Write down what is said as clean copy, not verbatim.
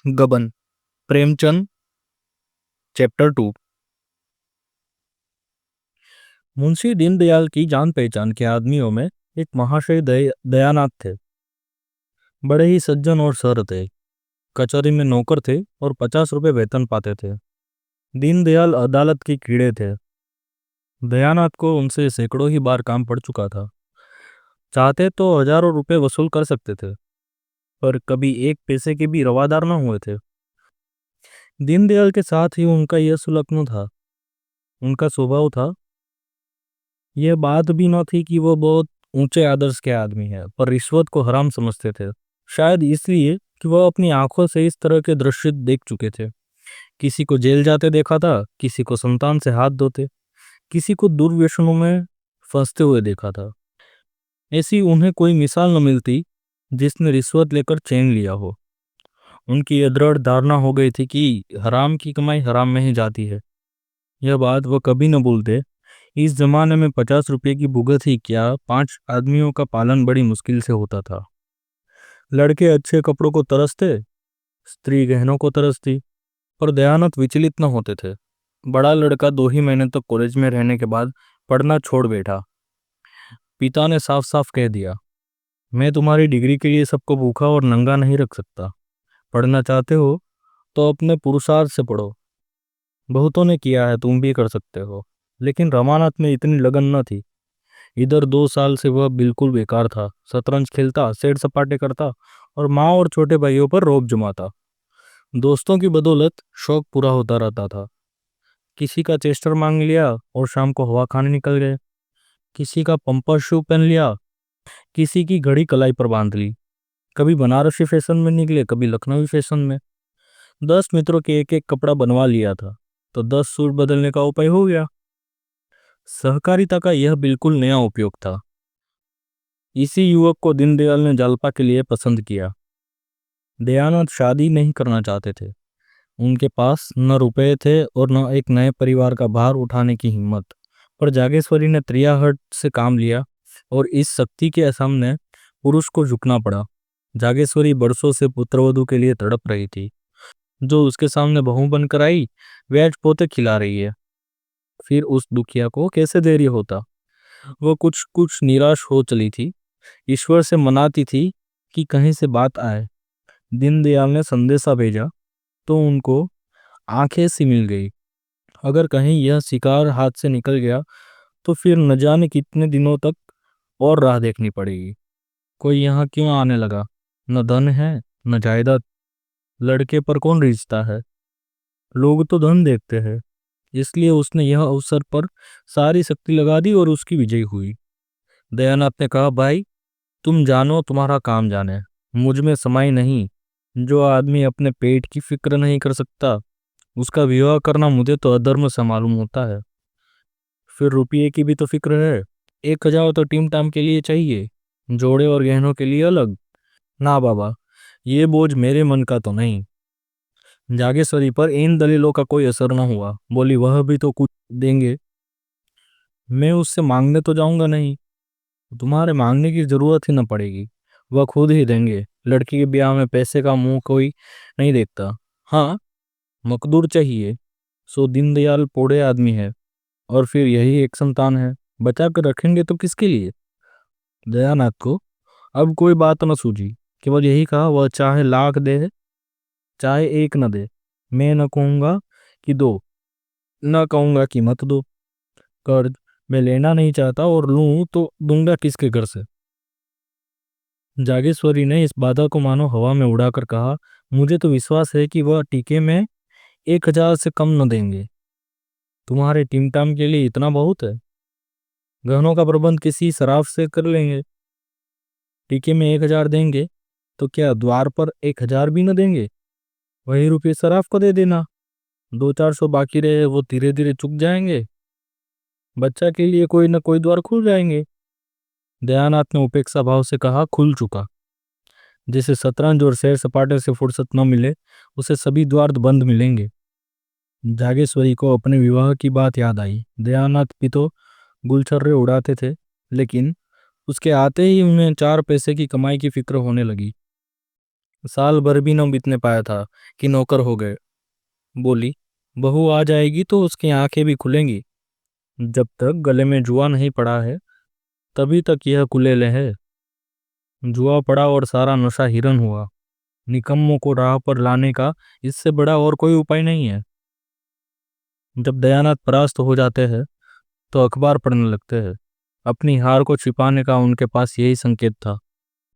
गबन। प्रेमचंद। चैप्टर 2। मुंशी दीनदयाल की जान पहचान के आदमियों में एक महाशय दयानाथ थे। बड़े ही सज्जन और सरल थे। कचहरी में नौकर थे और 50 रुपये वेतन पाते थे। दीनदयाल अदालत के कीड़े थे। दयानाथ को उनसे सैकड़ों ही बार काम पड़ चुका था। चाहते तो हजारों रुपए वसूल कर सकते थे, पर कभी एक पैसे के भी रवादार न हुए थे। दीनदयाल के साथ ही उनका यह सुलग्न था, उनका स्वभाव था। यह बात भी न थी कि वो बहुत ऊंचे आदर्श के आदमी है, पर रिश्वत को हराम समझते थे। शायद इसलिए कि वह अपनी आंखों से इस तरह के दृश्य देख चुके थे। किसी को जेल जाते देखा था, किसी को संतान से हाथ धोते, किसी को दुर्व्यसनों में फंसते हुए देखा था। ऐसी उन्हें कोई मिसाल न मिलती जिसने रिश्वत लेकर चैन लिया हो। उनकी यह दृढ़ धारणा हो गई थी कि हराम की कमाई हराम में ही जाती है। यह बात वह कभी न भूलते। इस जमाने में 50 रुपये की भुगत ही क्या, 5 आदमियों का पालन बड़ी मुश्किल से होता था। लड़के अच्छे कपड़ों को तरसते, स्त्री गहनों को तरसती, पर दयानंद विचलित न होते थे। बड़ा लड़का 2 ही महीने तक कॉलेज में रहने के बाद पढ़ना छोड़ बैठा। पिता ने साफ साफ कह दिया, मैं तुम्हारी डिग्री के लिए सबको भूखा और नंगा नहीं रख सकता। पढ़ना चाहते हो तो अपने पुरुषार्थ से पढ़ो। बहुतों ने किया है, तुम भी कर सकते हो। लेकिन रमानाथ में इतनी लगन न थी। इधर 2 साल से वह बिल्कुल बेकार था। शतरंज खेलता, सैर सपाटे करता और माँ और छोटे भाइयों पर रौब जमाता। दोस्तों की बदौलत शौक पूरा होता रहता था। किसी का चेस्टर मांग लिया और शाम को हवा खाने निकल गए। किसी का पंपर शू पहन लिया, किसी की घड़ी कलाई पर बांध ली। कभी बनारसी फैशन में निकले, कभी लखनवी फैशन में। 10 मित्रों के एक एक कपड़ा बनवा लिया था तो 10 सूट बदलने का उपाय हो गया। सहकारिता का यह बिल्कुल नया उपयोग था। इसी युवक को दीनदयाल ने जालपा के लिए पसंद किया। दयानंद शादी नहीं करना चाहते थे। उनके पास न रुपए थे और न एक नए परिवार का भार उठाने की हिम्मत। पर जागेश्वरी ने त्रियाहट से काम लिया और इस शक्ति के सामने पुरुष को झुकना पड़ा। जागेश्वरी बरसों से पुत्रवधू के लिए तड़प रही थी। जो उसके सामने बहू बनकर आई, वे आज पोते खिला रही है। फिर उस दुखिया को कैसे धैर्य होता। वो कुछ कुछ निराश हो चली थी। ईश्वर से मनाती थी कि कहीं से बात आए। दीनदयाल ने संदेशा भेजा तो उनको आंखें सी मिल गई। अगर कहीं यह शिकार हाथ से निकल गया तो फिर न जाने कितने दिनों तक और राह देखनी पड़ेगी। कोई यहाँ क्यों आने लगा? न धन है न जायदाद, लड़के पर कौन रिझता है? लोग तो धन देखते हैं। इसलिए उसने यह अवसर पर सारी शक्ति लगा दी और उसकी विजय हुई। दयानाथ ने कहा, भाई तुम जानो तुम्हारा काम जाने, मुझ में समाई नहीं। जो आदमी अपने पेट की फिक्र नहीं कर सकता, उसका विवाह करना मुझे तो अधर्म सा मालूम होता है। फिर रुपये की भी तो फिक्र है। 1,000 तो टीम टाम के लिए चाहिए, जोड़े और गहनों के लिए अलग। ना बाबा, ये बोझ मेरे मन का तो नहीं। जागेश्वरी पर इन दलीलों का कोई असर न हुआ। बोली, वह भी तो कुछ देंगे। मैं उससे मांगने तो जाऊंगा नहीं, तुम्हारे मांगने की जरूरत ही न पड़ेगी, वह खुद ही देंगे। लड़की के ब्याह में पैसे का मुंह कोई नहीं देखता। हाँ, मकदूर चाहिए। सो दीनदयाल पोड़े आदमी है और फिर यही एक संतान है, बचा कर रखेंगे तो किसके लिए? दयानाथ को अब कोई बात न सूझी। केवल यही कहा, वह चाहे लाख दे चाहे एक न दे, मैं न कहूंगा कि दो, न कहूंगा कि मत दो। कर्ज मैं लेना नहीं चाहता और लूं तो दूंगा किसके घर से? जागेश्वरी ने इस बाधा को मानो हवा में उड़ाकर कहा, मुझे तो विश्वास है कि वह टीके में 1,000 से कम न देंगे। तुम्हारे टिमटाम के लिए इतना बहुत है। गहनों का प्रबंध किसी सराफ से कर लेंगे। टीके में 1,000 देंगे तो क्या द्वार पर 1,000 भी न देंगे? वही रुपये सराफ को दे देना। 200-400 बाकी रहे, वो धीरे धीरे चुक जाएंगे। बच्चा के लिए कोई न कोई द्वार खुल जाएंगे। दयानाथ ने उपेक्षा भाव से कहा, खुल चुका। जिसे शतरंज और सैर सपाटे से फुर्सत न मिले, उसे सभी द्वार बंद मिलेंगे। जागेश्वरी को अपने विवाह की बात याद आई। दयानाथ भी तो गुलछर्रे उड़ाते थे, लेकिन उसके आते ही उन्हें 4 पैसे की कमाई की फिक्र होने लगी। साल भर भी न बीतने पाया था कि नौकर हो गए। बोली, बहू आ जाएगी तो उसकी आंखें भी खुलेंगी। जब तक गले में जुआ नहीं पड़ा है तभी तक यह कुलेले है। जुआ पड़ा और सारा नशा हिरन हुआ। निकम्मों को राह पर लाने का इससे बड़ा और कोई उपाय नहीं है। जब दयानाथ परास्त हो जाते हैं तो अखबार पढ़ने लगते हैं। अपनी हार को छिपाने का उनके पास यही संकेत था।